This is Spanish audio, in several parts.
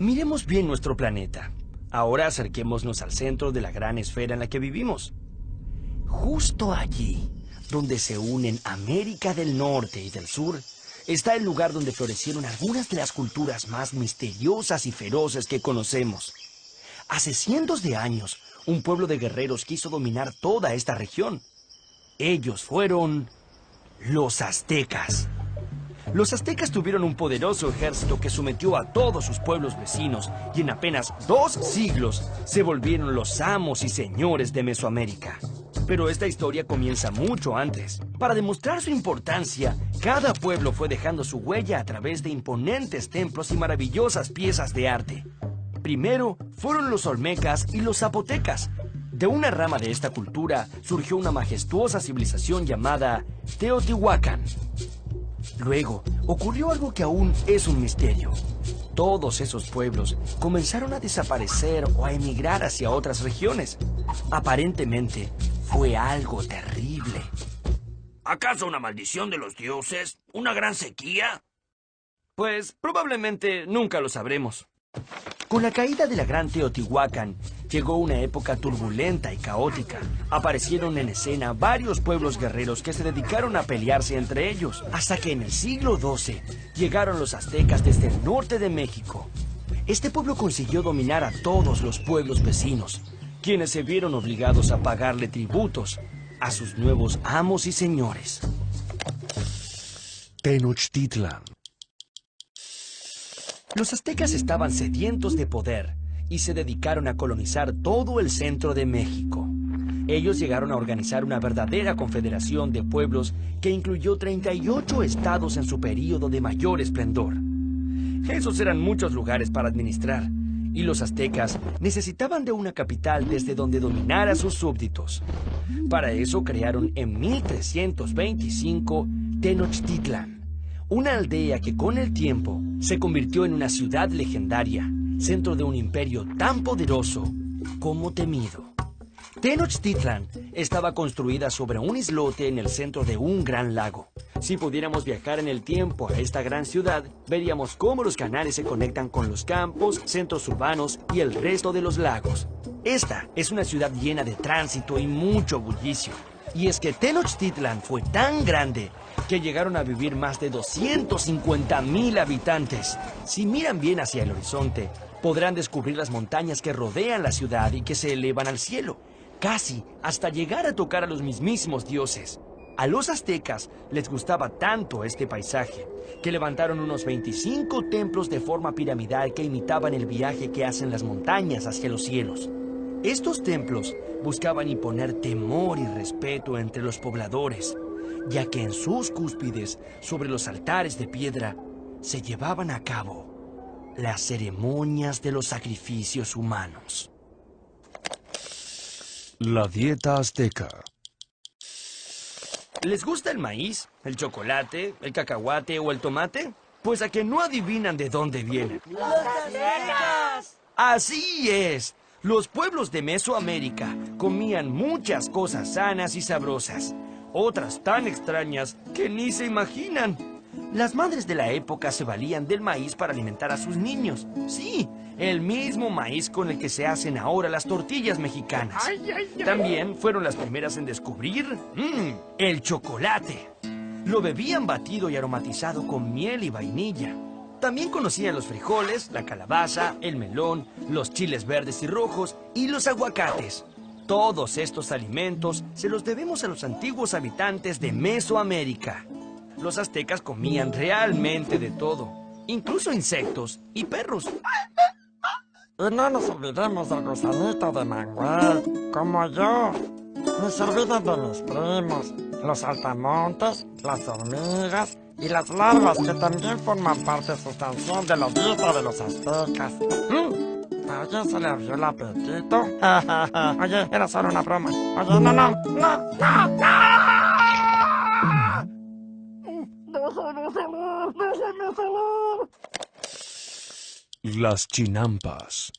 Miremos bien nuestro planeta. Ahora acerquémonos al centro de la gran esfera en la que vivimos. Justo allí, donde se unen América del Norte y del Sur, está el lugar donde florecieron algunas de las culturas más misteriosas y feroces que conocemos. Hace cientos de años, un pueblo de guerreros quiso dominar toda esta región. Ellos fueron los aztecas. Los aztecas tuvieron un poderoso ejército que sometió a todos sus pueblos vecinos y en apenas 2 siglos se volvieron los amos y señores de Mesoamérica. Pero esta historia comienza mucho antes. Para demostrar su importancia, cada pueblo fue dejando su huella a través de imponentes templos y maravillosas piezas de arte. Primero fueron los olmecas y los zapotecas. De una rama de esta cultura surgió una majestuosa civilización llamada Teotihuacán. Luego, ocurrió algo que aún es un misterio. Todos esos pueblos comenzaron a desaparecer o a emigrar hacia otras regiones. Aparentemente, fue algo terrible. ¿Acaso una maldición de los dioses? ¿Una gran sequía? Pues probablemente nunca lo sabremos. Con la caída de la gran Teotihuacán, llegó una época turbulenta y caótica. Aparecieron en escena varios pueblos guerreros que se dedicaron a pelearse entre ellos, hasta que en el siglo XII llegaron los aztecas desde el norte de México. Este pueblo consiguió dominar a todos los pueblos vecinos, quienes se vieron obligados a pagarle tributos a sus nuevos amos y señores. Tenochtitlan. Los aztecas estaban sedientos de poder y se dedicaron a colonizar todo el centro de México. Ellos llegaron a organizar una verdadera confederación de pueblos que incluyó 38 estados en su período de mayor esplendor. Esos eran muchos lugares para administrar, y los aztecas necesitaban de una capital desde donde dominar a sus súbditos. Para eso crearon en 1325 Tenochtitlan, una aldea que con el tiempo se convirtió en una ciudad legendaria, centro de un imperio tan poderoso como temido. Tenochtitlan estaba construida sobre un islote en el centro de un gran lago. Si pudiéramos viajar en el tiempo a esta gran ciudad, veríamos cómo los canales se conectan con los campos, centros urbanos y el resto de los lagos. Esta es una ciudad llena de tránsito y mucho bullicio. Y es que Tenochtitlan fue tan grande que llegaron a vivir más de 250,000 habitantes. Si miran bien hacia el horizonte, podrán descubrir las montañas que rodean la ciudad y que se elevan al cielo, casi hasta llegar a tocar a los mismísimos dioses. A los aztecas les gustaba tanto este paisaje que levantaron unos 25 templos de forma piramidal que imitaban el viaje que hacen las montañas hacia los cielos. Estos templos buscaban imponer temor y respeto entre los pobladores, ya que en sus cúspides, sobre los altares de piedra, se llevaban a cabo las ceremonias de los sacrificios humanos. La dieta azteca. ¿Les gusta el maíz, el chocolate, el cacahuate o el tomate? Pues a que no adivinan de dónde vienen. ¡Los aztecas! ¡Así es! Los pueblos de Mesoamérica comían muchas cosas sanas y sabrosas, otras tan extrañas que ni se imaginan. Las madres de la época se valían del maíz para alimentar a sus niños. Sí, el mismo maíz con el que se hacen ahora las tortillas mexicanas. También fueron las primeras en descubrir el chocolate. Lo bebían batido y aromatizado con miel y vainilla. También conocían los frijoles, la calabaza, el melón, los chiles verdes y rojos y los aguacates. Todos estos alimentos se los debemos a los antiguos habitantes de Mesoamérica. Los aztecas comían realmente de todo, incluso insectos y perros. Y no nos olvidemos del gusanito de Manuel, como yo. Ni se olviden de mis primos, los saltamontes, las hormigas y las larvas que también forman parte sustancial de la dieta de los aztecas. ¿A alguien se le abrió el apetito? Oye, era solo una broma. Oye, no. ¡Déjame salir! Las chinampas.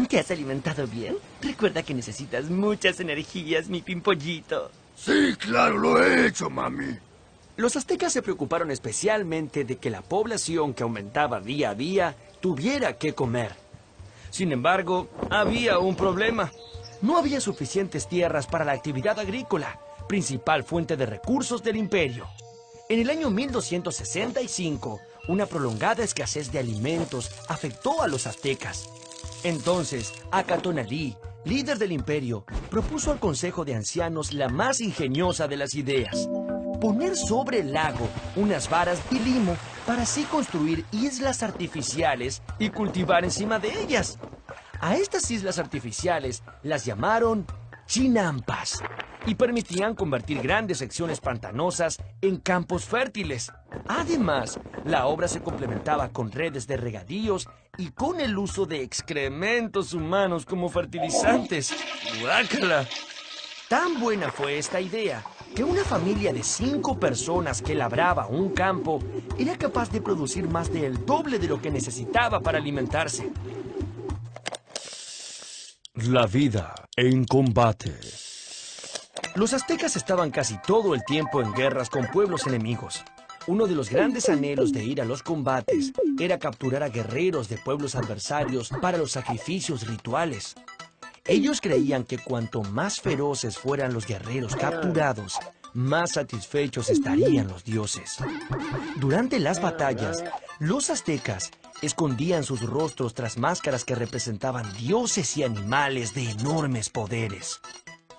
¿Te has alimentado bien? Recuerda que necesitas muchas energías, mi pimpollito. Sí, claro, lo he hecho, mami. Los aztecas se preocuparon especialmente de que la población que aumentaba día a día tuviera que comer. Sin embargo, había un problema. No había suficientes tierras para la actividad agrícola, principal fuente de recursos del imperio. En el año 1265, una prolongada escasez de alimentos afectó a los aztecas. Entonces, Acatonalí, líder del imperio, propuso al Consejo de Ancianos la más ingeniosa de las ideas: poner sobre el lago unas varas de limo para así construir islas artificiales y cultivar encima de ellas. A estas islas artificiales las llamaron chinampas y permitían convertir grandes secciones pantanosas en campos fértiles. Además, la obra se complementaba con redes de regadíos y con el uso de excrementos humanos como fertilizantes. ¡Guácala! Tan buena fue esta idea que una familia de 5 personas que labraba un campo era capaz de producir más del doble de lo que necesitaba para alimentarse. La vida en combate. Los aztecas estaban casi todo el tiempo en guerras con pueblos enemigos. Uno de los grandes anhelos de ir a los combates era capturar a guerreros de pueblos adversarios para los sacrificios rituales. Ellos creían que cuanto más feroces fueran los guerreros capturados, más satisfechos estarían los dioses. Durante las batallas, los aztecas escondían sus rostros tras máscaras que representaban dioses y animales de enormes poderes.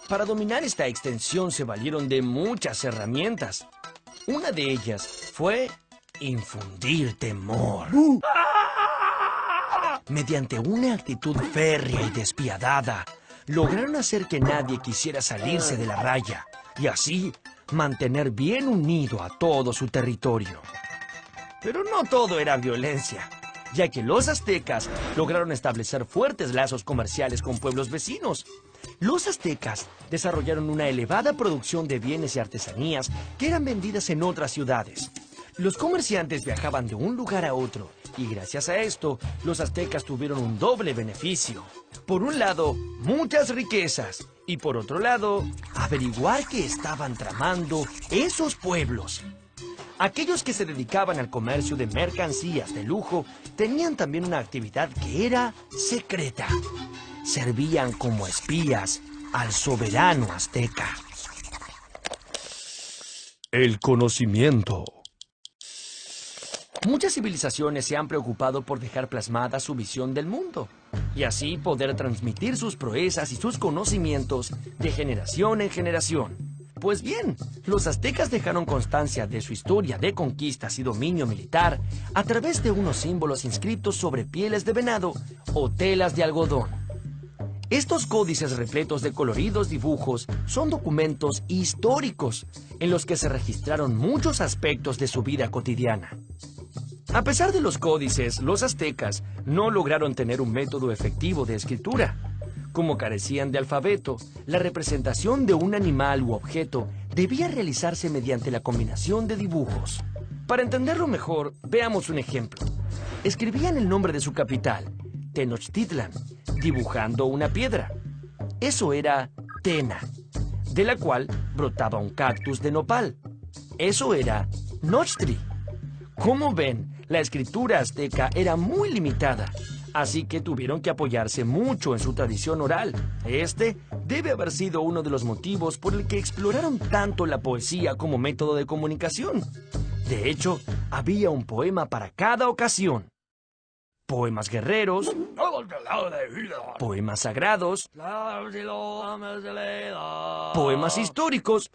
Para dominar esta extensión se valieron de muchas herramientas. Una de ellas fue infundir temor. Mediante una actitud férrea y despiadada, lograron hacer que nadie quisiera salirse de la raya y así mantener bien unido a todo su territorio. Pero no todo era violencia, ya que los aztecas lograron establecer fuertes lazos comerciales con pueblos vecinos. Los aztecas desarrollaron una elevada producción de bienes y artesanías que eran vendidas en otras ciudades. Los comerciantes viajaban de un lugar a otro y gracias a esto, los aztecas tuvieron un doble beneficio. Por un lado, muchas riquezas y por otro lado, averiguar qué estaban tramando esos pueblos. Aquellos que se dedicaban al comercio de mercancías de lujo tenían también una actividad que era secreta. Servían como espías al soberano azteca. El conocimiento. Muchas civilizaciones se han preocupado por dejar plasmada su visión del mundo y así poder transmitir sus proezas y sus conocimientos de generación en generación. Pues bien, los aztecas dejaron constancia de su historia de conquistas y dominio militar a través de unos símbolos inscritos sobre pieles de venado o telas de algodón. Estos códices repletos de coloridos dibujos son documentos históricos en los que se registraron muchos aspectos de su vida cotidiana. A pesar de los códices, los aztecas no lograron tener un método efectivo de escritura. Como carecían de alfabeto, la representación de un animal u objeto debía realizarse mediante la combinación de dibujos. Para entenderlo mejor, veamos un ejemplo. Escribían el nombre de su capital, Tenochtitlan, dibujando una piedra. Eso era Tena, de la cual brotaba un cactus de nopal. Eso era Nochtri. Como ven, la escritura azteca era muy limitada, así que tuvieron que apoyarse mucho en su tradición oral. Este debe haber sido uno de los motivos por el que exploraron tanto la poesía como método de comunicación. De hecho, había un poema para cada ocasión. Poemas guerreros, poemas sagrados, poemas históricos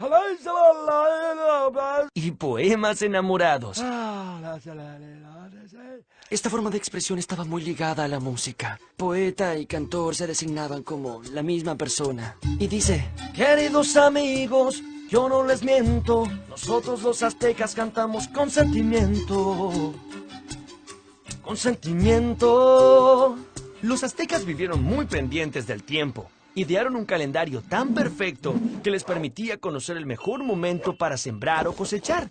y poemas enamorados. Esta forma de expresión estaba muy ligada a la música. Poeta y cantor se designaban como la misma persona. Y dice: queridos amigos, yo no les miento, nosotros los aztecas cantamos con sentimiento. Con sentimiento. Los aztecas vivieron muy pendientes del tiempo. Idearon un calendario tan perfecto que les permitía conocer el mejor momento para sembrar o cosechar.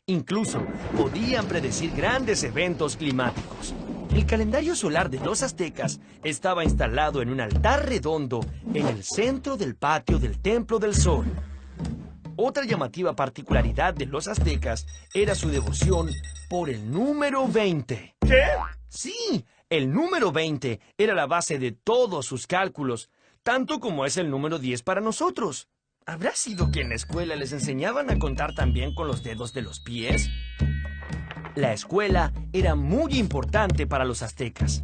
Incluso podían predecir grandes eventos climáticos. El calendario solar de los aztecas estaba instalado en un altar redondo en el centro del patio del Templo del Sol. Otra llamativa particularidad de los aztecas era su devoción por el número 20. ¿Qué? Sí, el número 20 era la base de todos sus cálculos, tanto como es el número 10 para nosotros. ¿Habrá sido que en la escuela les enseñaban a contar también con los dedos de los pies? La escuela era muy importante para los aztecas.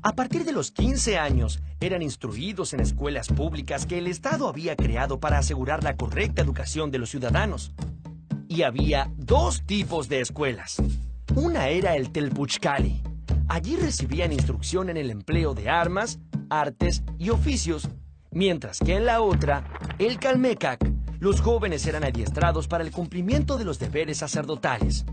A partir de los 15 años, eran instruidos en escuelas públicas que el Estado había creado para asegurar la correcta educación de los ciudadanos. Y había dos tipos de escuelas. Una era el Telpuchcali. Allí recibían instrucción en el empleo de armas, artes y oficios, mientras que en la otra, el Calmecac, los jóvenes eran adiestrados para el cumplimiento de los deberes sacerdotales.